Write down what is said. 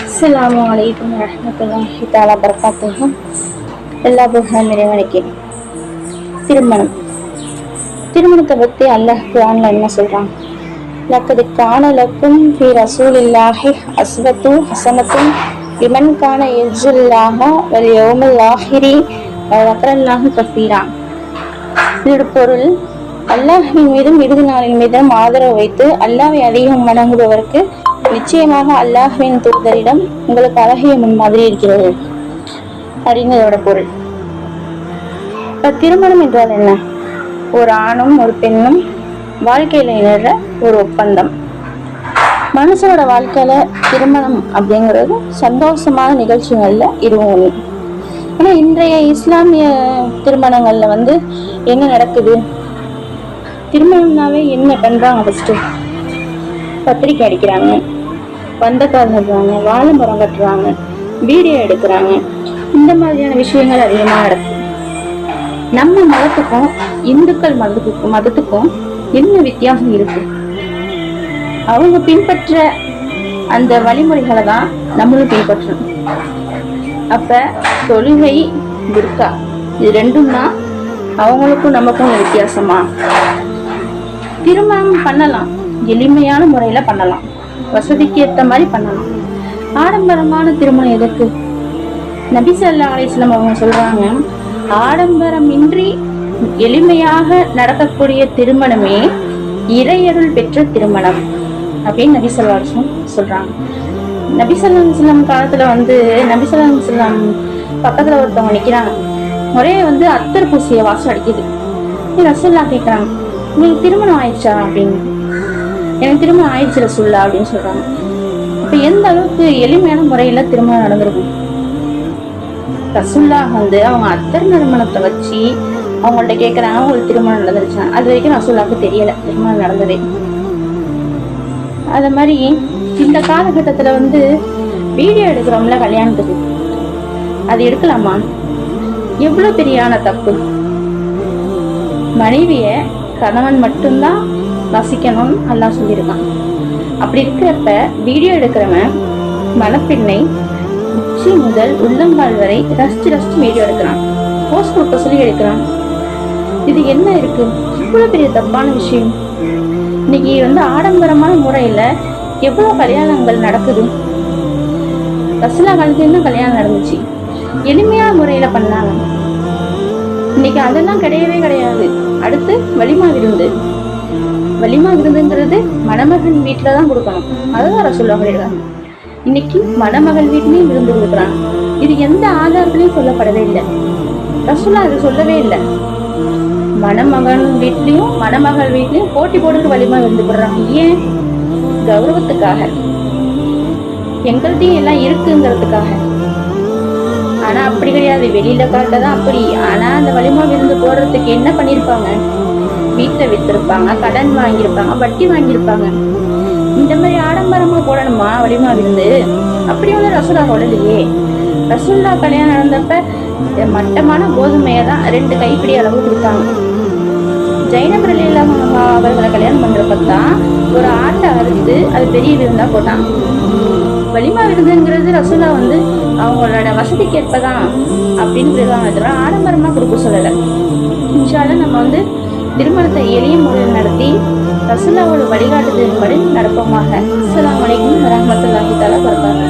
அஸ்ஸலாமு அலைக்கும் வரஹ்மத்துல்லாஹி தஆலா பரகாத்துஹு. எல்லா புகழும் இறைவனுக்கே. திருமணத்தை பத்தி அல்லாஹ் குர்ஆன்ல என்ன சொல்றான்? லக்கத் கான லக்கும் ஃபீ ரசூலில்லாஹி உஸ்வத்துன் ஹஸனத்துன் லிமன் கான யர்ஜுல்லாஹ வல் யௌமல் ஆஹிரி வ ذكرல்லாஹ கஸீரா. இதோட பொருள், அல்லாஹ்வின் மீதும் இறுதி நாளின் மீதும் ஆதரவு வைத்து அல்லாஹ்வை அதிகம் வணங்குபவருக்கு நிச்சயமாக அல்லாஹ்வின் தூதரிடம் உங்களுக்கு அழகிய முன்மாதிரி இருக்கிறது அப்படின்னு இதோட பொருள். இப்ப திருமணம் என்றால் என்ன? ஒரு ஆணும் ஒரு பெண்ணும் வாழ்க்கையில இணைற ஒரு ஒப்பந்தம். மனுஷனோட வாழ்க்கையில திருமணம் அப்படிங்கிறது சந்தோஷமான நிகழ்ச்சிகள்ல இதுவும் ஒண்ணு. ஆனா இன்றைய இஸ்லாமிய திருமணங்கள்ல என்ன நடக்குது? திருமணம்னாவே என்ன பண்றாங்க? ஃபர்ஸ்ட் பத்திரிக்கை அடிக்கிறாங்க, பந்தக்கால் நடுறாங்க, வாழை மரம் கட்டுறாங்க, வீடியோ எடுக்கிறாங்க. இந்த மாதிரியான விஷயங்கள் அதிகமாக நடக்குது. நம்ம மதத்துக்கும் இந்துக்கள் மதத்துக்கும் என்ன வித்தியாசம் இருக்கு? அவங்க பின்பற்ற அந்த வழிமுறைகளை தான் நம்மளும் பின்பற்றணும். அப்ப தொழுகை, புர்கா இது ரெண்டும் தான் அவங்களுக்கும் நமக்கும் வித்தியாசமா? திருமணம் பண்ணலாம், எளிமையான முறையில பண்ணலாம், வசதிக்கு ஏற்ற மாதிரி பண்ணலாம். ஆடம்பரமான திருமணம் எதற்கு? நபி ஸல்லல்லாஹு அலைஹி வஸல்லம் அவங்க சொல்றாங்க, ஆடம்பரமின்றி எளிமையாக நடக்கக்கூடிய திருமணமே இறையருள் பெற்ற திருமணம் அப்படின்னு நபி ஸல்லல்லாஹு அலைஹி வஸல்லம் சொல்றாங்க. நபி ஸல்லல்லாஹு அலைஹி வஸல்லம் காலத்துல நபி ஸல்லல்லாஹு அலைஹி வஸல்லம் பக்கத்துல ஒருத்தவங்க நிக்கிறாங்க. ஒரே அத்தர் பூசிய வாசம் அடிக்குது. ரசூலுல்லாஹ் கேக்குறாங்க, உங்களுக்கு திருமணம் ஆயிடுச்சா அப்படின்னு. எனக்கு திருமணம் ஆயிடுச்சு ரசூலுல்லாஹ் அப்படின்னு சொல்றாங்க. இப்ப எந்த அளவுக்கு எளிமையான முறையில திருமணம் நடந்திருக்கும்? ரசூலுல்லாஹ் அவங்க அத்தர் நறுமணத்தை வச்சு அவங்கள்ட்ட கேக்குறாங்க, உங்களுக்கு திருமணம் நடந்துருச்சா? அது வரைக்கும் ரசூலுல்லாஹ்க்கு தெரியல திருமணம் நடந்ததே. அத மாதிரி இந்த காலகட்டத்துல வீடியோ எடுக்கிறோம்ல கல்யாணத்துக்கு, அது எடுக்கலாமா? எவ்வளவு பெரியான தப்பு. மனைவிய கணவன் மட்டும்தான் ரசிக்கணும்னு அல்லாஹ் சொல்லியிருக்கான். அப்படி இருக்கிறப்ப வீடியோ எடுக்கிறவன் மணப்பெண்ணை உச்சி முதல் உள்ளங்கால் வரை ரசிச்சு வீடியோ எடுக்கிறான், போஸ்ட் கொடுக்க சொல்லி எடுக்கிறான். இது என்ன இருக்கு? இவ்வளவு பெரிய தப்பான விஷயம். இன்னைக்கு ஆடம்பரமான முறையில எவ்வளவு கல்யாணங்கள் நடக்குது. ரசூலுல்லாஹ் காலத்துல கல்யாணம் நடந்துச்சு, எளிமையான முறையில பண்ணாங்க. இன்னைக்கு அதெல்லாம் கிடையவே கிடையாது. அடுத்து வலிமா விருந்துங்கிறது மணமகன் வீட்டுலதான் கொடுக்கணும். அதுதான் ரசூலுல்லாஹ் சொல்லிருக்காங்க. இன்னைக்கு மணமகள் வீட்லயும் விருந்து கொடுக்குறாங்க. இது எந்த ஆதாரத்திலையும் சொல்லப்படவே இல்லை. ரசூலுல்லாஹ் அது சொல்லவே இல்லை. மணமகன் வீட்லயும் மணமகள் வீட்லயும் போட்டி போட்டு வலிமா விருந்து போடுறாங்க. ஏன்? கௌரவத்துக்காக, எங்கள்கிட்டயும் எல்லாம் இருக்குங்கிறதுக்காக. ஆனா அப்படி கிடையாது, வெளியில காட்டதான் அப்படி. ஆனா அந்த வலிமா விருந்து போடுறதுக்கு என்ன பண்ணிருப்பாங்க? வீட்டை வித்திருப்பாங்க, கடன் வாங்கியிருப்பாங்க, வட்டி வாங்கியிருப்பாங்க. இந்த மாதிரி ஆடம்பரமா போடணுமா வலிமா விருந்து? அப்படி ரசூலுல்லாஹ் போடலையே. ரசூலுல்லாஹ் கல்யாணம் நடந்தப்ப மட்டமான கோதுமையதான் 2 கைப்பிடி அளவு கொடுத்தாங்க. ஜைனப் ரலியல்லாஹு அன்ஹா அவர்களை கல்யாணம் பண்றப்பதான் ஒரு ஆட்டை அறுத்து அது பெரிய விருந்தா போட்டாங்க. வலிமா விருதுங்கிறது ரசூலுல்லாஹ் அவங்களோட வசதிக்கு ஏற்பதான் அப்படின்னு சொல்லுவாங்க. ஆடம்பரமா கொடுக்க சொல்லலை. இன்ஷா அல்லாஹ் நம்ம திருமணத்தை எளிய முறையில் நடத்தி ரசூலுல்லாஹ்வோட வழிகாட்டுதலின்படி நடப்போமாக. அஸ்ஸலாமு அலைக்கும் வரஹ்மத்துல்லாஹி தஆலா வபரகாத்துஹு.